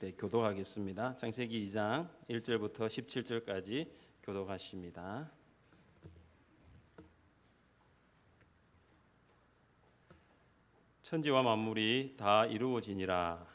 우리 교독하겠습니다. 창세기 2장 1절부터 17절까지 교독하십니다. 천지와 만물이 다 이루어지니라.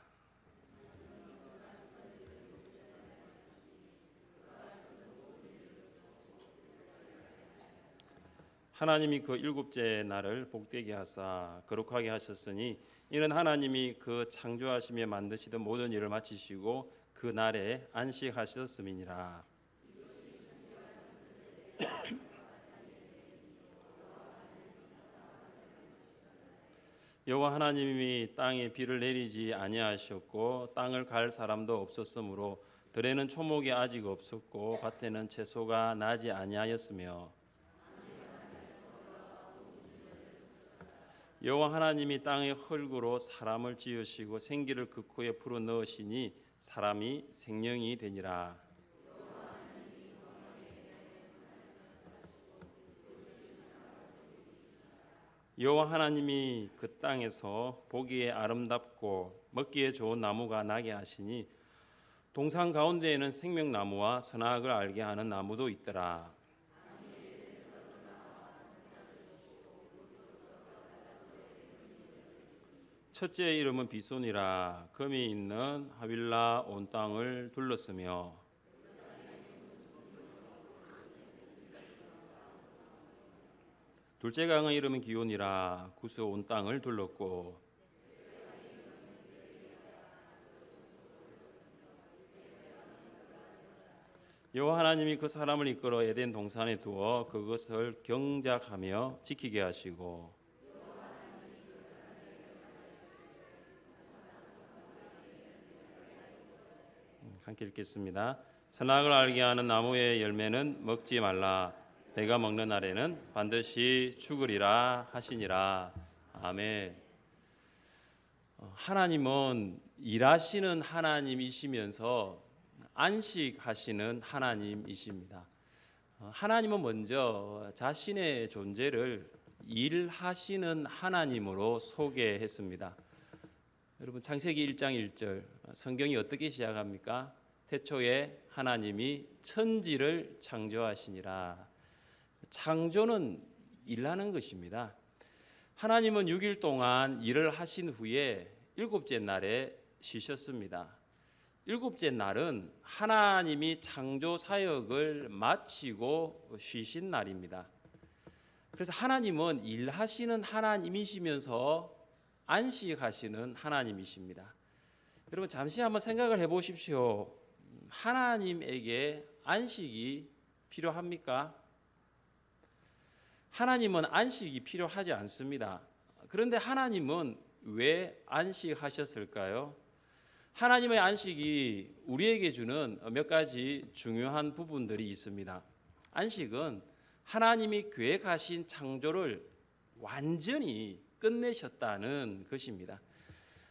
하나님이 그 일곱째 날을 복되게 하사 거룩하게 하셨으니 이는 하나님이 그 창조하시며 만드시던 모든 일을 마치시고 그 날에 안식하셨음이니라. 여호와 하나님이 땅에 비를 내리지 아니하셨고 땅을 갈 사람도 없었으므로 들에는 초목이 아직 없었고 밭에는 채소가 나지 아니하였으며 여호와 하나님이 땅의 흙으로 사람을 지으시고 생기를 그 코에 불어 넣으시니 사람이 생명이 되니라. 여호와 하나님이 그 땅에서 보기에 아름답고 먹기에 좋은 나무가 나게 하시니 동산 가운데에는 생명나무와 선악을 알게 하는 나무도 있더라. 첫째의 이름은 비손이라. 금이 있는 하윌라 온 땅을 둘렀으며 둘째 강의 이름은 기온이라. 구스 온 땅을 둘렀고 여호와 하나님이 그 사람을 이끌어 에덴 동산에 두어 그것을 경작하며 지키게 하시고 함께 읽겠습니다. 선악을 알게 하는 나무의 열매는 먹지 말라. 내가 먹는 날에는 반드시 죽으리라 하시니라. 아멘. 하나님은 일하시는 하나님이시면서 안식하시는 하나님이십니다. 하나님은 먼저 자신의 존재를 일하시는 하나님으로 소개했습니다. 여러분 창세기 1장 1절 성경이 어떻게 시작합니까? 태초에 하나님이 천지를 창조하시니라. 창조는 일하는 것입니다. 하나님은 6일 동안 일을 하신 후에 일곱째 날에 쉬셨습니다. 일곱째 날은 하나님이 창조 사역을 마치고 쉬신 날입니다. 그래서 하나님은 일하시는 하나님이시면서 안식하시는 하나님이십니다. 여러분 잠시 한번 생각을 해보십시오. 하나님에게 안식이 필요합니까? 하나님은 안식이 필요하지 않습니다. 그런데 하나님은 왜 안식하셨을까요? 하나님의 안식이 우리에게 주는 몇 가지 중요한 부분들이 있습니다. 안식은 하나님이 계획하신 창조를 완전히 끝내셨다는 것입니다.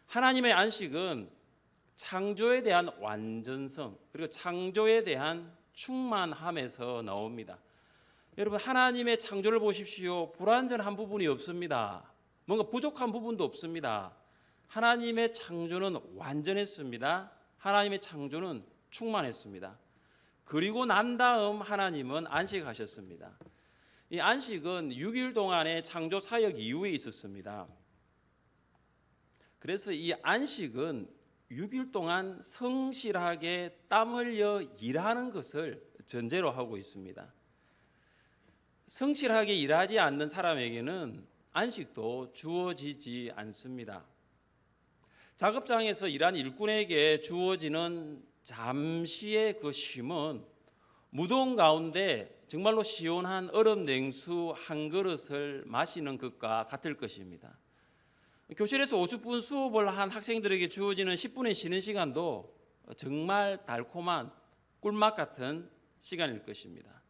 하나님의 안식은 창조에 대한 완전성 그리고 창조에 대한 충만함에서 나옵니다. 여러분 하나님의 창조를 보십시오. 불완전한 부분이 없습니다. 뭔가 부족한 부분도 없습니다. 하나님의 창조는 완전했습니다. 하나님의 창조는 충만했습니다. 그리고 난 다음 하나님은 안식하셨습니다. 이 안식은 6일 동안의 창조 사역 이후에 있었습니다. 그래서 이 안식은 6일 동안 성실하게 땀 흘려 일하는 것을 전제로 하고 있습니다. 성실하게 일하지 않는 사람에게는 안식도 주어지지 않습니다. 작업장에서 일한 일꾼에게 주어지는 잠시의 그 쉼은 무더운 가운데 정말로 시원한 얼음 냉수 한 그릇을 마시는 것과 같을 것입니다. 교실에서 50분 수업을 한 학생들에게 주어지는 10분의 쉬는 시간도 정말 달콤한 꿀맛 같은 시간일 것입니다.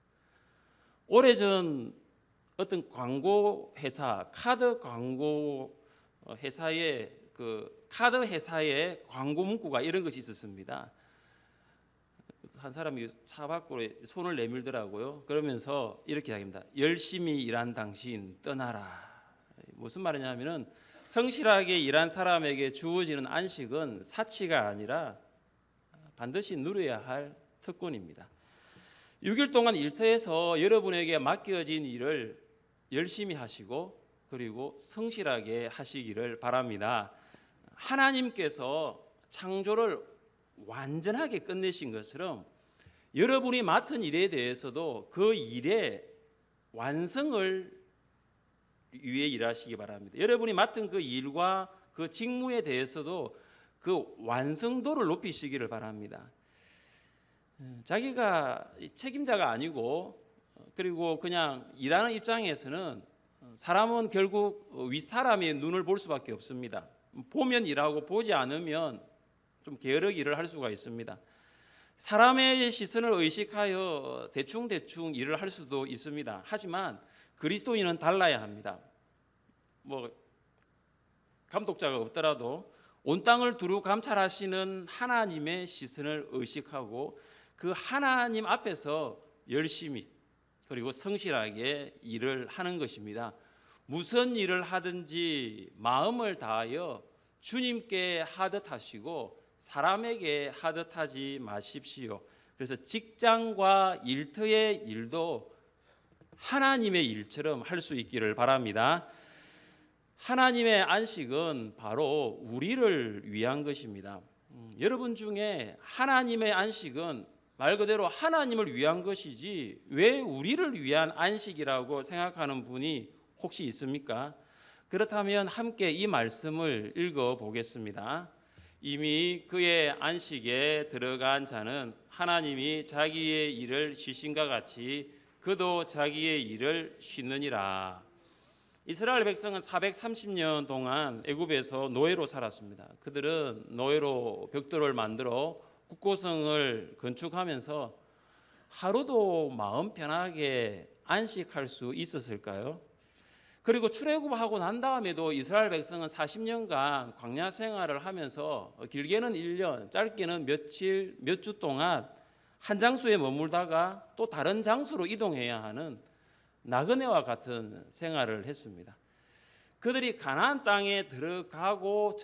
오래전 어떤 광고 회사, 카드 광고 회사의 카드 회사의 광고 문구가 이런 것이 있었습니다. 한 사람이 차 밖으로 손을 내밀더라고요. 그러면서 이렇게 이야기합니다. 열심히 일한 당신 떠나라. 무슨 말이냐면은 성실하게 일한 사람에게 주어지는 안식은 사치가 아니라 반드시 누려야 할 특권입니다. 6일 동안 일터에서 여러분에게 맡겨진 일을 열심히 하시고 그리고 성실하게 하시기를 바랍니다. 하나님께서 창조를 완전하게 끝내신 것처럼 여러분이 맡은 일에 대해서도 그 일의 완성을 위해 일하시기 바랍니다. 여러분이 맡은 그 일과 그 직무에 대해서도 그 완성도를 높이시기를 바랍니다. 자기가 책임자가 아니고 그리고 그냥 일하는 입장에서는 사람은 결국 윗사람의 눈을 볼 수밖에 없습니다. 보면 일하고 보지 않으면 좀 게으르게 일을 할 수가 있습니다. 사람의 시선을 의식하여 대충 일을 할 수도 있습니다. 하지만 그리스도인은 달라야 합니다. 감독자가 없더라도 온 땅을 두루 감찰하시는 하나님의 시선을 의식하고 그 하나님 앞에서 열심히 그리고 성실하게 일을 하는 것입니다. 무슨 일을 하든지 마음을 다하여 주님께 하듯 하시고 사람에게 하듯 하지 마십시오. 그래서 직장과 일터의 일도 하나님의 일처럼 할 수 있기를 바랍니다. 하나님의 안식은 바로 우리를 위한 것입니다. 여러분 중에 하나님의 안식은 말 그대로 하나님을 위한 것이지 왜 우리를 위한 안식이라고 생각하는 분이 혹시 있습니까? 그렇다면 함께 이 말씀을 읽어보겠습니다. 이미 그의 안식에 들어간 자는 하나님이 자기의 일을 쉬신과 같이 그도 자기의 일을 쉬느니라. 이스라엘 백성은 430년 동안 애굽에서 노예로 살았습니다. 그들은 노예로 벽돌을 만들어 국고성을 건축하면서 하루도 마음 편하게 안식할 수 있었을까요? 그리고 출애굽하고 난 다음에도 이스라엘 백성은 40년간 광야 생활을 하면서 길게는 1년, 짧게는 며칠, 몇 주 동안 한 장소에 머물다가 또 다른 장소로 이동해야 하는 나그네와 같은 생활을 했습니다. 그들이 가나안 땅에 들어가고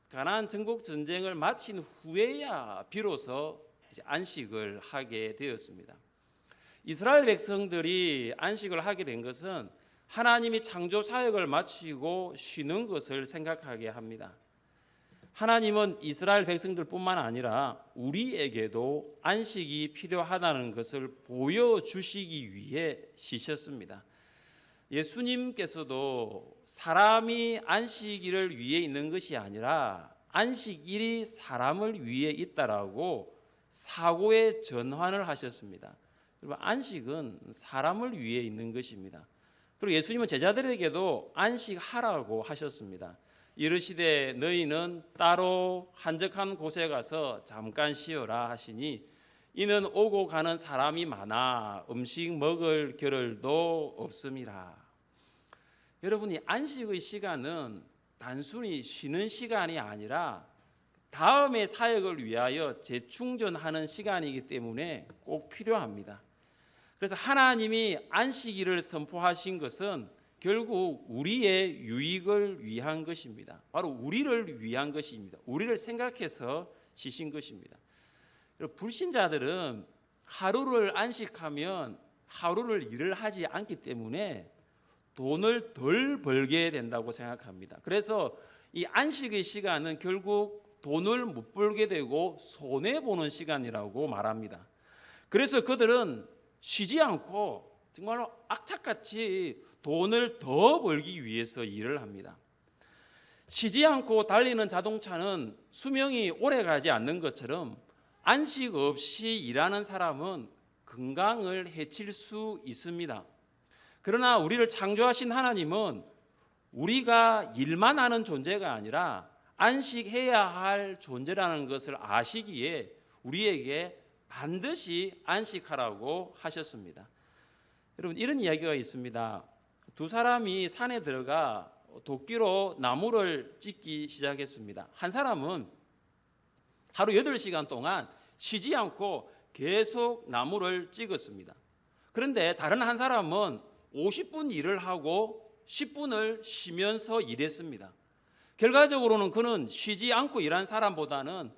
가나안 정복 전쟁을 마친 후에야 비로소 안식을 하게 되었습니다. 이스라엘 백성들이 안식을 하게 된 것은 하나님이 창조 사역을 마치고 쉬는 것을 생각하게 합니다. 하나님은 이스라엘 백성들뿐만 아니라 우리에게도 안식이 필요하다는 것을 보여주시기 위해 쉬셨습니다. 예수님께서도 사람이 안식일을 위해 있는 것이 아니라 안식일이 사람을 위해 있다라고 사고의 전환을 하셨습니다. 여러분, 안식은 사람을 위해 있는 것입니다. 그리고 예수님은 제자들에게도 안식하라고 하셨습니다. 이르시되 너희는 따로 한적한 곳에 가서 잠깐 쉬어라 하시니 이는 오고 가는 사람이 많아 음식 먹을 겨를도 없음이라. 여러분이 안식의 시간은 단순히 쉬는 시간이 아니라 다음의 사역을 위하여 재충전하는 시간이기 때문에 꼭 필요합니다. 그래서 하나님이 안식일을 선포하신 것은 결국 우리의 유익을 위한 것입니다. 바로 우리를 위한 것입니다. 우리를 생각해서 쉬신 것입니다. 불신자들은 하루를 안식하면 하루를 일을 하지 않기 때문에 돈을 덜 벌게 된다고 생각합니다. 그래서 이 안식의 시간은 결국 돈을 못 벌게 되고 손해보는 시간이라고 말합니다. 그래서 그들은 쉬지 않고 정말로 악착같이 돈을 더 벌기 위해서 일을 합니다. 쉬지 않고 달리는 자동차는 수명이 오래 가지 않는 것처럼 안식 없이 일하는 사람은 건강을 해칠 수 있습니다. 그러나 우리를 창조하신 하나님은 우리가 일만 하는 존재가 아니라 안식해야 할 존재라는 것을 아시기에 우리에게 반드시 안식하라고 하셨습니다. 여러분, 이런 이야기가 있습니다. 두 사람이 산에 들어가 도끼로 나무를 찢기 시작했습니다. 한 사람은 하루 8시간 동안 쉬지 않고 계속 나무를 찍었습니다. 그런데 다른 한 사람은 50분 일을 하고 10분을 쉬면서 일했습니다. 결과적으로는 그는 쉬지 않고 일한 사람보다는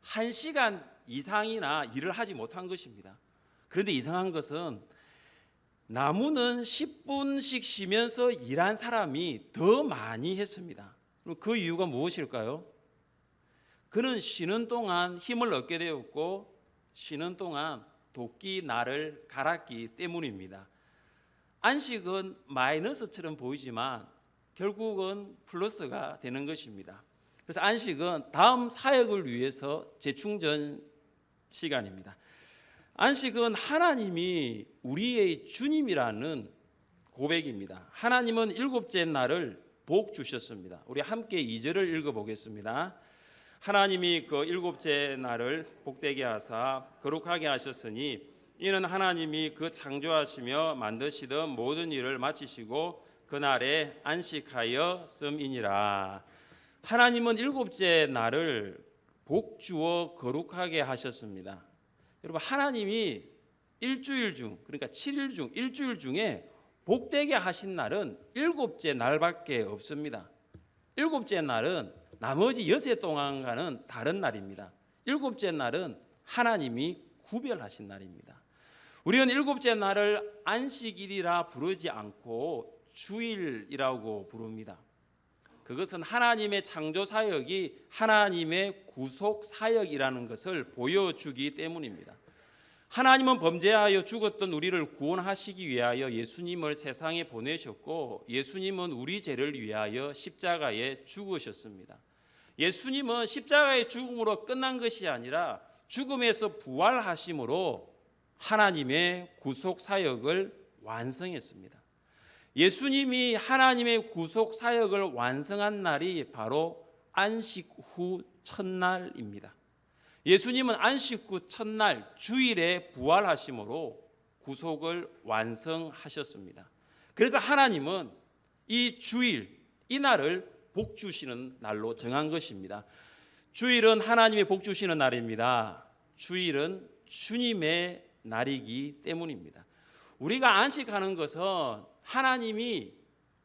1시간 이상이나 일을 하지 못한 것입니다. 그런데 이상한 것은 나무는 10분씩 쉬면서 일한 사람이 더 많이 했습니다. 그럼 그 이유가 무엇일까요? 그는 쉬는 동안 힘을 얻게 되었고 쉬는 동안 도끼 날을 갈았기 때문입니다. 안식은 마이너스처럼 보이지만 결국은 플러스가 되는 것입니다. 그래서 안식은 다음 사역을 위해서 재충전 시간입니다. 안식은 하나님이 우리의 주님이라는 고백입니다. 하나님은 일곱째 날을 복 주셨습니다. 우리 함께 2절을 읽어보겠습니다. 하나님이 그 일곱째 날을 복되게 하사 거룩하게 하셨으니 이는 하나님이 그 창조하시며 만드시던 모든 일을 마치시고 그날에 안식하여 씀이니라. 하나님은 일곱째 날을 복 주어 거룩하게 하셨습니다. 여러분, 하나님이 일주일 중, 그러니까 7일 중 일주일 중에 복되게 하신 날은 일곱째 날밖에 없습니다. 일곱째 날은 나머지 6해 동안과는 다른 날입니다. 일곱째 날은 하나님이 구별하신 날입니다. 우리는 일곱째 날을 안식일이라 부르지 않고 주일이라고 부릅니다. 그것은 하나님의 창조 사역이 하나님의 구속 사역이라는 것을 보여주기 때문입니다. 하나님은 범죄하여 죽었던 우리를 구원하시기 위하여 예수님을 세상에 보내셨고 예수님은 우리 죄를 위하여 십자가에 죽으셨습니다. 예수님은 십자가의 죽음으로 끝난 것이 아니라 죽음에서 부활하심으로 하나님의 구속 사역을 완성했습니다. 예수님이 하나님의 구속 사역을 완성한 날이 바로 안식 후 첫날입니다. 예수님은 안식 후 첫날 주일에 부활하심으로 구속을 완성하셨습니다. 그래서 하나님은 이 주일, 이 날을 복 주시는 날로 정한 것입니다. 주일은 하나님의 복 주시는 날입니다. 주일은 주님의 날이기 때문입니다. 우리가 안식하는 것은 하나님이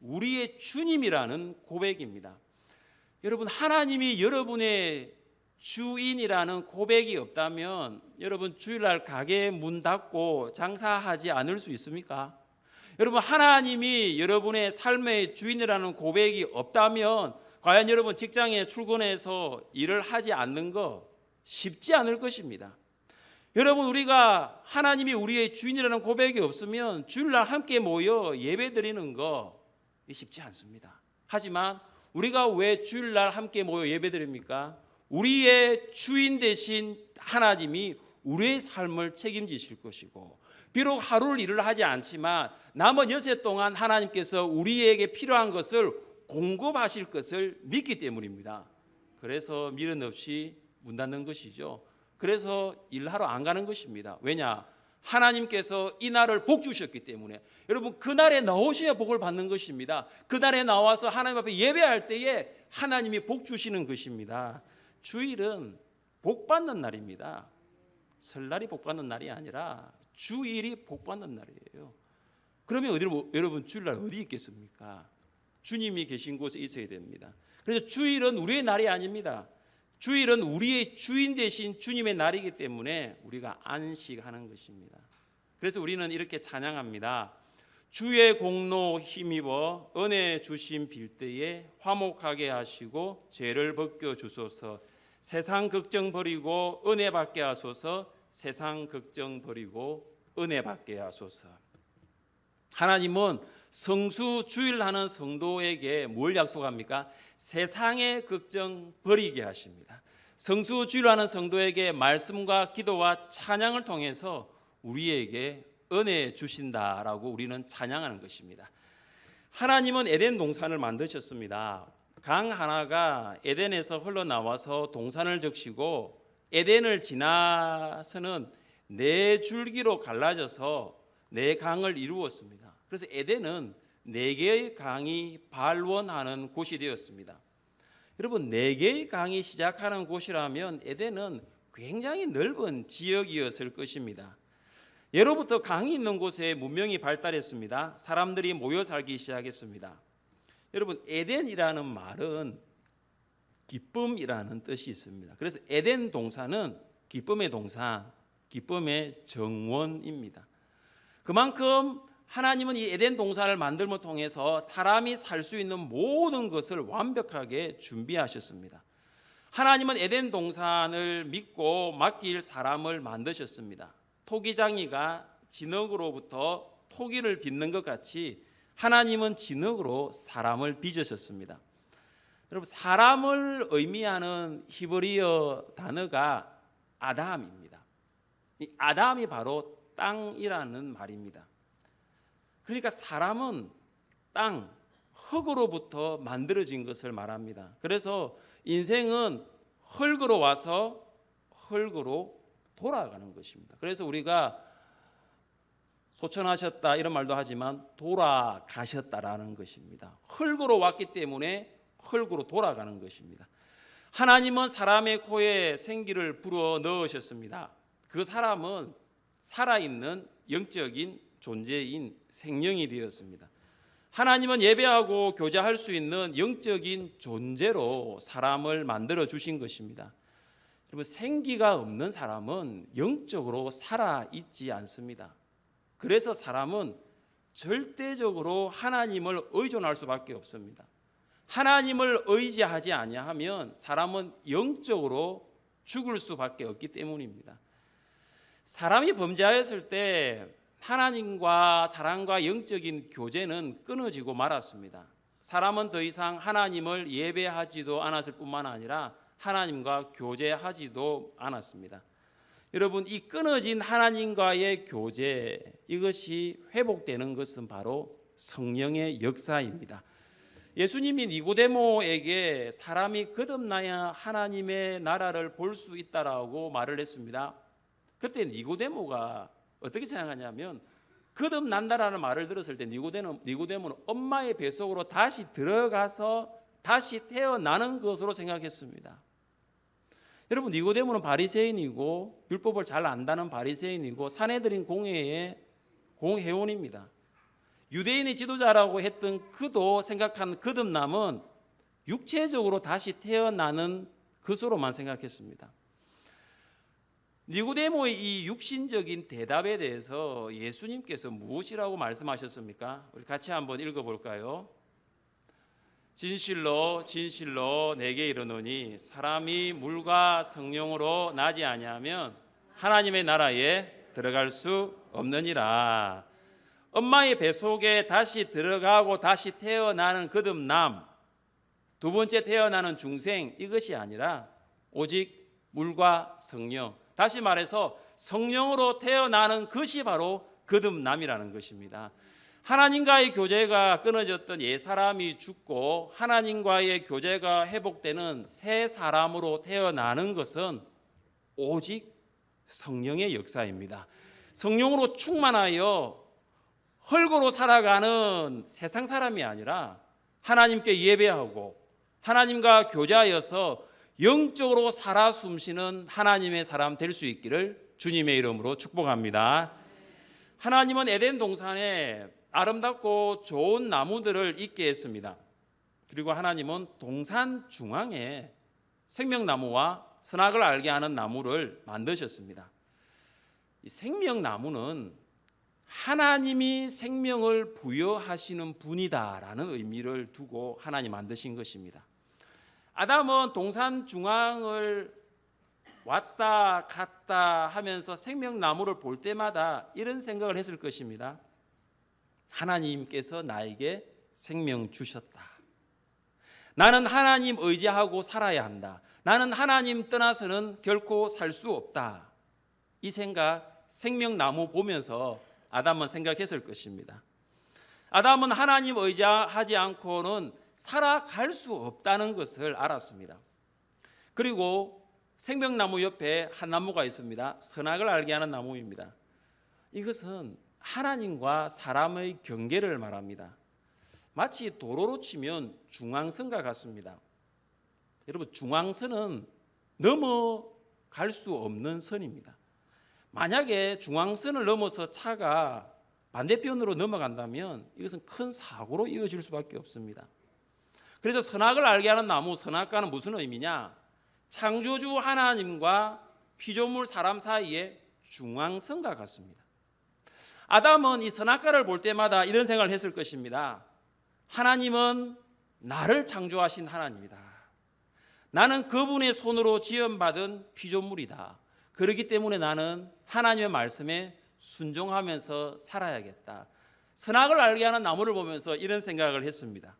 우리의 주님이라는 고백입니다. 여러분, 하나님이 여러분의 주인이라는 고백이 없다면 여러분 주일날 가게 문 닫고 장사하지 않을 수 있습니까? 여러분, 하나님이 여러분의 삶의 주인이라는 고백이 없다면 과연 여러분 직장에 출근해서 일을 하지 않는 거 쉽지 않을 것입니다. 여러분, 우리가 하나님이 우리의 주인이라는 고백이 없으면 주일날 함께 모여 예배드리는 거 쉽지 않습니다. 하지만 우리가 왜 주일날 함께 모여 예배드립니까? 우리의 주인 되신 하나님이 우리의 삶을 책임지실 것이고 비록 하루를 일을 하지 않지만 남은 6해 동안 하나님께서 우리에게 필요한 것을 공급하실 것을 믿기 때문입니다. 그래서 미련 없이 문 닫는 것이죠. 그래서 일하러 안 가는 것입니다. 왜냐? 하나님께서 이 날을 복 주셨기 때문에. 여러분, 그날에 나오셔야 복을 받는 것입니다. 그날에 나와서 하나님 앞에 예배할 때에 하나님이 복 주시는 것입니다. 주일은 복 받는 날입니다. 설날이 복 받는 날이 아니라 주일이 복 받는 날이에요. 그러면 여러분 주일날 어디 있겠습니까? 주님이 계신 곳에 있어야 됩니다. 그래서 주일은 우리의 날이 아닙니다. 주일은 우리의 주인 되신 주님의 날이기 때문에 우리가 안식하는 것입니다. 그래서 우리는 이렇게 찬양합니다. 주의 공로 힘입어 은혜 주심 빌때에 화목하게 하시고 죄를 벗겨 주소서. 세상 걱정 버리고 은혜 받게 하소서. 세상 걱정 버리고 은혜 받게 하소서. 하나님은 성수 주일하는 성도에게 뭘 약속합니까? 세상의 걱정 버리게 하십니다. 성수 주일하는 성도에게 말씀과 기도와 찬양을 통해서 우리에게 은혜 주신다라고 우리는 찬양하는 것입니다. 하나님은 에덴 동산을 만드셨습니다. 강 하나가 에덴에서 흘러나와서 동산을 적시고 에덴을 지나서는 4줄기로 갈라져서 4강을 이루었습니다. 그래서 에덴은 4개의 강이 발원하는 곳이 되었습니다. 여러분, 4개의 강이 시작하는 곳이라면 에덴은 굉장히 넓은 지역이었을 것입니다. 예로부터 강이 있는 곳에 문명이 발달했습니다. 사람들이 모여 살기 시작했습니다. 여러분, 에덴이라는 말은 기쁨이라는 뜻이 있습니다. 그래서 에덴 동산은 기쁨의 동산, 기쁨의 정원입니다. 그만큼 하나님은 이 에덴 동산을 만들므로 통해서 사람이 살 수 있는 모든 것을 완벽하게 준비하셨습니다. 하나님은 에덴 동산을 믿고 맡길 사람을 만드셨습니다. 토기장이가 진흙으로부터 토기를 빚는 것 같이 하나님은 진흙으로 사람을 빚으셨습니다. 여러분, 사람을 의미하는 히브리어 단어가 아담입니다. 이 아담이 바로 땅이라는 말입니다. 그러니까 사람은 땅, 흙으로부터 만들어진 것을 말합니다. 그래서 인생은 흙으로 와서 흙으로 돌아가는 것입니다. 그래서 우리가 소천하셨다 이런 말도 하지만 돌아가셨다라는 것입니다. 흙으로 왔기 때문에 흙으로 돌아가는 것입니다. 하나님은 사람의 코에 생기를 불어 넣으셨습니다. 그 사람은 살아있는 영적인 존재인 생명이 되었습니다. 하나님은 예배하고 교제할 수 있는 영적인 존재로 사람을 만들어 주신 것입니다. 여러분, 생기가 없는 사람은 영적으로 살아있지 않습니다. 그래서 사람은 절대적으로 하나님을 의존할 수밖에 없습니다. 하나님을 의지하지 아니하면 사람은 영적으로 죽을 수밖에 없기 때문입니다. 사람이 범죄하였을 때 하나님과 사람과 영적인 교제는 끊어지고 말았습니다. 사람은 더 이상 하나님을 예배하지도 않았을 뿐만 아니라 하나님과 교제하지도 않았습니다. 여러분, 이 끊어진 하나님과의 교제, 이것이 회복되는 것은 바로 성령의 역사입니다. 예수님이 니고데모에게 사람이 거듭나야 하나님의 나라를 볼 수 있다라고 말을 했습니다. 그때 니고데모가 어떻게 생각하냐면, 거듭난다라는 말을 들었을 때 니고데모는 엄마의 뱃속으로 다시 들어가서 다시 태어나는 것으로 생각했습니다. 여러분, 니고데모는 바리새인이고 율법을 잘 안다는 바리새인이고 사내들인 공회의 공회원입니다. 유대인의 지도자라고 했던 그도 생각한 거듭남은 육체적으로 다시 태어나는 것으로만 생각했습니다. 니고데모의 이 육신적인 대답에 대해서 예수님께서 무엇이라고 말씀하셨습니까? 우리 같이 한번 읽어볼까요? 진실로 진실로 내게 이르노니 사람이 물과 성령으로 나지 아니하면 하나님의 나라에 들어갈 수 없느니라. 엄마의 뱃속에 다시 들어가고 다시 태어나는 거듭남, 두 번째 태어나는 중생, 이것이 아니라 오직 물과 성령, 다시 말해서 성령으로 태어나는 것이 바로 거듭남이라는 것입니다. 하나님과의 교제가 끊어졌던 옛사람이 죽고 하나님과의 교제가 회복되는 새 사람으로 태어나는 것은 오직 성령의 역사입니다. 성령으로 충만하여 흙으로 살아가는 세상 사람이 아니라 하나님께 예배하고 하나님과 교제하여서 영적으로 살아 숨쉬는 하나님의 사람 될 수 있기를 주님의 이름으로 축복합니다. 하나님은 에덴 동산에 아름답고 좋은 나무들을 있게 했습니다. 그리고 하나님은 동산 중앙에 생명나무와 선악을 알게 하는 나무를 만드셨습니다. 이 생명나무는 하나님이 생명을 부여하시는 분이다라는 의미를 두고 하나님 만드신 것입니다. 아담은 동산 중앙을 왔다 갔다 하면서 생명나무를 볼 때마다 이런 생각을 했을 것입니다. 하나님께서 나에게 생명 주셨다. 나는 하나님 의지하고 살아야 한다. 나는 하나님 떠나서는 결코 살 수 없다. 이 생각, 생명나무 보면서 아담은 생각했을 것입니다. 아담은 하나님 의지하지 않고는 살아갈 수 없다는 것을 알았습니다. 그리고 생명나무 옆에 한 나무가 있습니다. 선악을 알게 하는 나무입니다. 이것은 하나님과 사람의 경계를 말합니다. 마치 도로로 치면 중앙선과 같습니다. 여러분, 중앙선은 넘어갈 수 없는 선입니다. 만약에 중앙선을 넘어서 차가 반대편으로 넘어간다면 이것은 큰 사고로 이어질 수밖에 없습니다. 그래서 선악을 알게 하는 나무 선악과는 무슨 의미냐? 창조주 하나님과 피조물 사람 사이의 중앙선과 같습니다. 아담은 이 선악과를 볼 때마다 이런 생각을 했을 것입니다. 하나님은 나를 창조하신 하나님이다. 나는 그분의 손으로 지음받은 피조물이다. 그렇기 때문에 나는 하나님의 말씀에 순종하면서 살아야겠다. 선악을 알게 하는 나무를 보면서 이런 생각을 했습니다.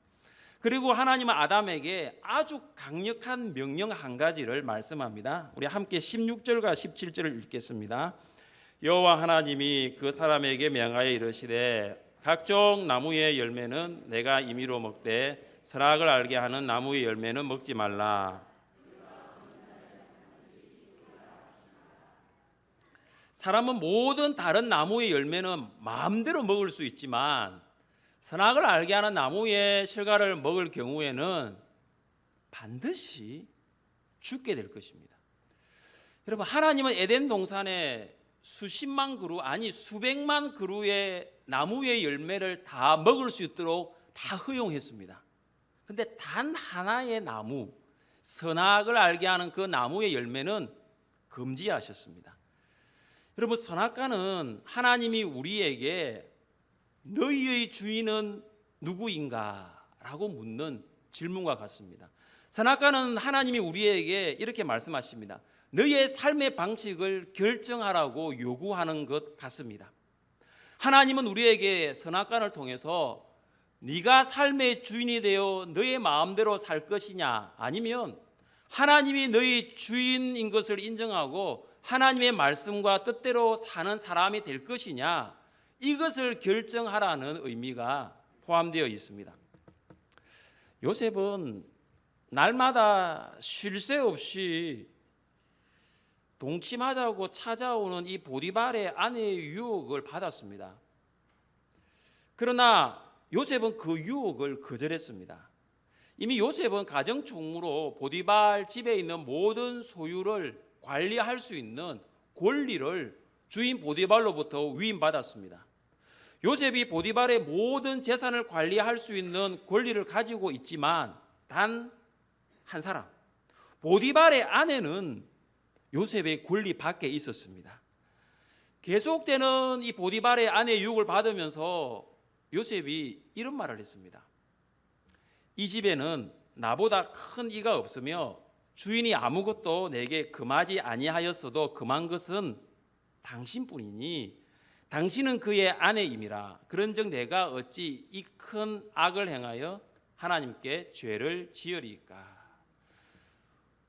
그리고 하나님은 아담에게 아주 강력한 명령 한 가지를 말씀합니다. 우리 함께 16절과 17절을 읽겠습니다. 여호와 하나님이 그 사람에게 명하여 이르시되 각종 나무의 열매는 내가 임의로 먹되 선악을 알게 하는 나무의 열매는 먹지 말라. 사람은 모든 다른 나무의 열매는 마음대로 먹을 수 있지만 선악을 알게 하는 나무의 실과를 먹을 경우에는 반드시 죽게 될 것입니다. 여러분, 하나님은 에덴 동산에 수십만 그루 아니 수백만 그루의 나무의 열매를 다 먹을 수 있도록 다 허용했습니다. 근데 단 하나의 나무, 선악을 알게 하는 그 나무의 열매는 금지하셨습니다. 여러분, 선악과는 하나님이 우리에게 너희의 주인은 누구인가? 라고 묻는 질문과 같습니다. 선악과는 하나님이 우리에게 이렇게 말씀하십니다. 너희의 삶의 방식을 결정하라고 요구하는 것 같습니다. 하나님은 우리에게 선악과를 통해서 네가 삶의 주인이 되어 너의 마음대로 살 것이냐, 아니면 하나님이 너희 주인인 것을 인정하고 하나님의 말씀과 뜻대로 사는 사람이 될 것이냐, 이것을 결정하라는 의미가 포함되어 있습니다. 요셉은 날마다 쉴 새 없이 동침하자고 찾아오는 이 보디발의 아내의 유혹을 받았습니다. 그러나 요셉은 그 유혹을 거절했습니다. 이미 요셉은 가정총무로 보디발 집에 있는 모든 소유를 관리할 수 있는 권리를 주인 보디발로부터 위임받았습니다. 요셉이 보디발의 모든 재산을 관리할 수 있는 권리를 가지고 있지만 단 한 사람, 보디발의 아내는 요셉의 권리 밖에 있었습니다. 계속되는 이 보디발의 아내의 유혹을 받으면서 요셉이 이런 말을 했습니다. 이 집에는 나보다 큰 이가 없으며 주인이 아무것도 내게 금하지 아니하였어도 금한 것은 당신뿐이니 당신은 그의 아내임이라. 그런즉 내가 어찌 이 큰 악을 행하여 하나님께 죄를 지으리까.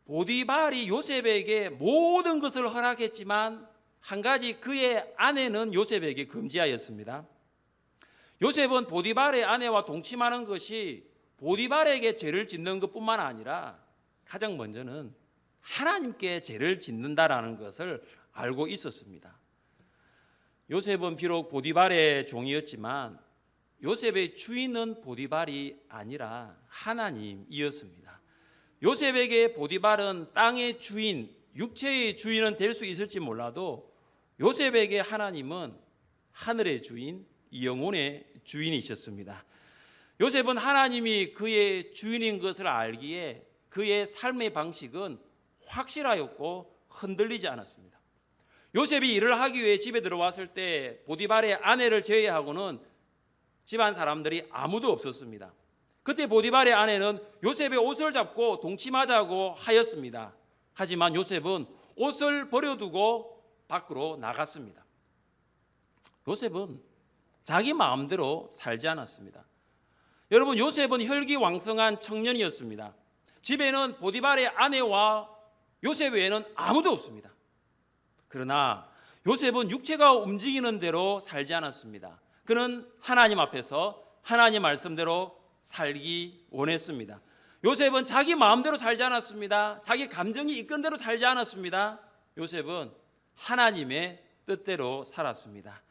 보디발이 요셉에게 모든 것을 허락했지만 한 가지, 그의 아내는 요셉에게 금지하였습니다. 요셉은 보디발의 아내와 동침하는 것이 보디발에게 죄를 짓는 것뿐만 아니라 가장 먼저는 하나님께 죄를 짓는다라는 것을 알고 있었습니다. 요셉은 비록 보디발의 종이었지만 요셉의 주인은 보디발이 아니라 하나님이었습니다. 요셉에게 보디발은 땅의 주인, 육체의 주인은 될 수 있을지 몰라도 요셉에게 하나님은 하늘의 주인, 영혼의 주인이셨습니다. 요셉은 하나님이 그의 주인인 것을 알기에 그의 삶의 방식은 확실하였고 흔들리지 않았습니다. 요셉이 일을 하기 위해 집에 들어왔을 때 보디발의 아내를 제외하고는 집안 사람들이 아무도 없었습니다. 그때 보디발의 아내는 요셉의 옷을 잡고 동침하자고 하였습니다. 하지만 요셉은 옷을 버려두고 밖으로 나갔습니다. 요셉은 자기 마음대로 살지 않았습니다. 여러분, 요셉은 혈기왕성한 청년이었습니다. 집에는 보디발의 아내와 요셉 외에는 아무도 없습니다. 그러나 요셉은 육체가 움직이는 대로 살지 않았습니다. 그는 하나님 앞에서 하나님 말씀대로 살기 원했습니다. 요셉은 자기 마음대로 살지 않았습니다. 자기 감정이 이끈 대로 살지 않았습니다. 요셉은 하나님의 뜻대로 살았습니다.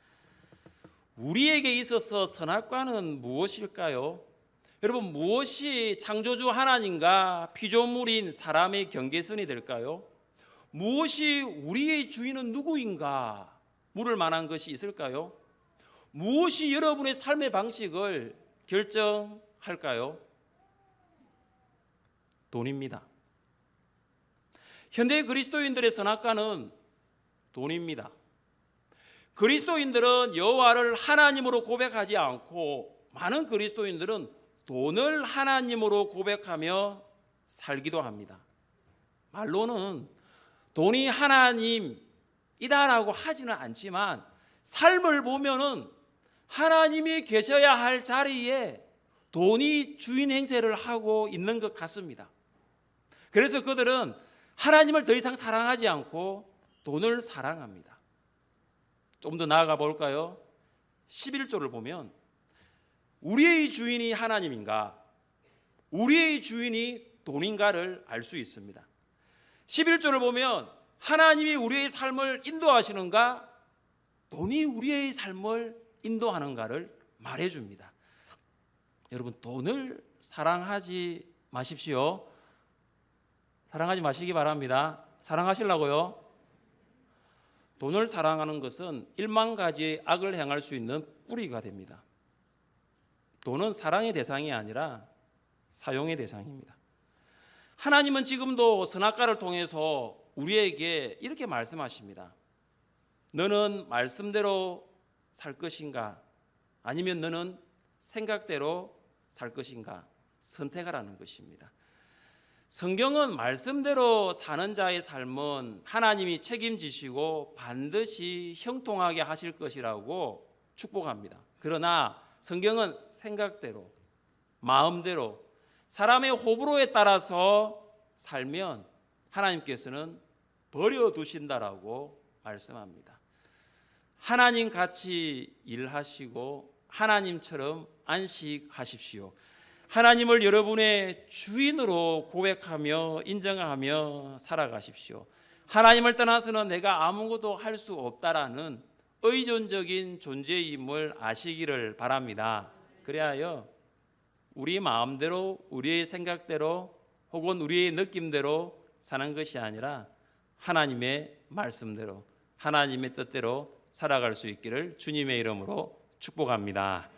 우리에게 있어서 선악과는 무엇일까요? 여러분, 무엇이 창조주 하나님과 피조물인 사람의 경계선이 될까요? 무엇이 우리의 주인은 누구인가 물을 만한 것이 있을까요? 무엇이 여러분의 삶의 방식을 결정할까요? 돈입니다. 현대 그리스도인들의 선악과는 돈입니다. 그리스도인들은 여호와를 하나님으로 고백하지 않고 많은 그리스도인들은 돈을 하나님으로 고백하며 살기도 합니다. 말로는 돈이 하나님이다라고 하지는 않지만 삶을 보면은 하나님이 계셔야 할 자리에 돈이 주인 행세를 하고 있는 것 같습니다. 그래서 그들은 하나님을 더 이상 사랑하지 않고 돈을 사랑합니다. 좀 더 나아가 볼까요? 11조를 보면 우리의 주인이 하나님인가, 우리의 주인이 돈인가를 알 수 있습니다. 11조를 보면 하나님이 우리의 삶을 인도하시는가, 돈이 우리의 삶을 인도하는가를 말해줍니다. 여러분, 돈을 사랑하지 마십시오. 사랑하지 마시기 바랍니다. 사랑하시려고요? 돈을 사랑하는 것은 1만 가지의 악을 행할 수 있는 뿌리가 됩니다. 돈은 사랑의 대상이 아니라 사용의 대상입니다. 하나님은 지금도 선악과를 통해서 우리에게 이렇게 말씀하십니다. 너는 말씀대로 살 것인가? 아니면 너는 생각대로 살 것인가? 선택하라는 것입니다. 성경은 말씀대로 사는 자의 삶은 하나님이 책임지시고 반드시 형통하게 하실 것이라고 축복합니다. 그러나 성경은 생각대로, 마음대로, 사람의 호불호에 따라서 살면 하나님께서는 버려두신다라고 말씀합니다. 하나님 같이 일하시고 하나님처럼 안식하십시오. 하나님을 여러분의 주인으로 고백하며 인정하며 살아가십시오. 하나님을 떠나서는 내가 아무것도 할 수 없다라는 의존적인 존재임을 아시기를 바랍니다. 그래야요, 우리 마음대로, 우리의 생각대로 혹은 우리의 느낌대로 사는 것이 아니라 하나님의 말씀대로, 하나님의 뜻대로 살아갈 수 있기를 주님의 이름으로 축복합니다.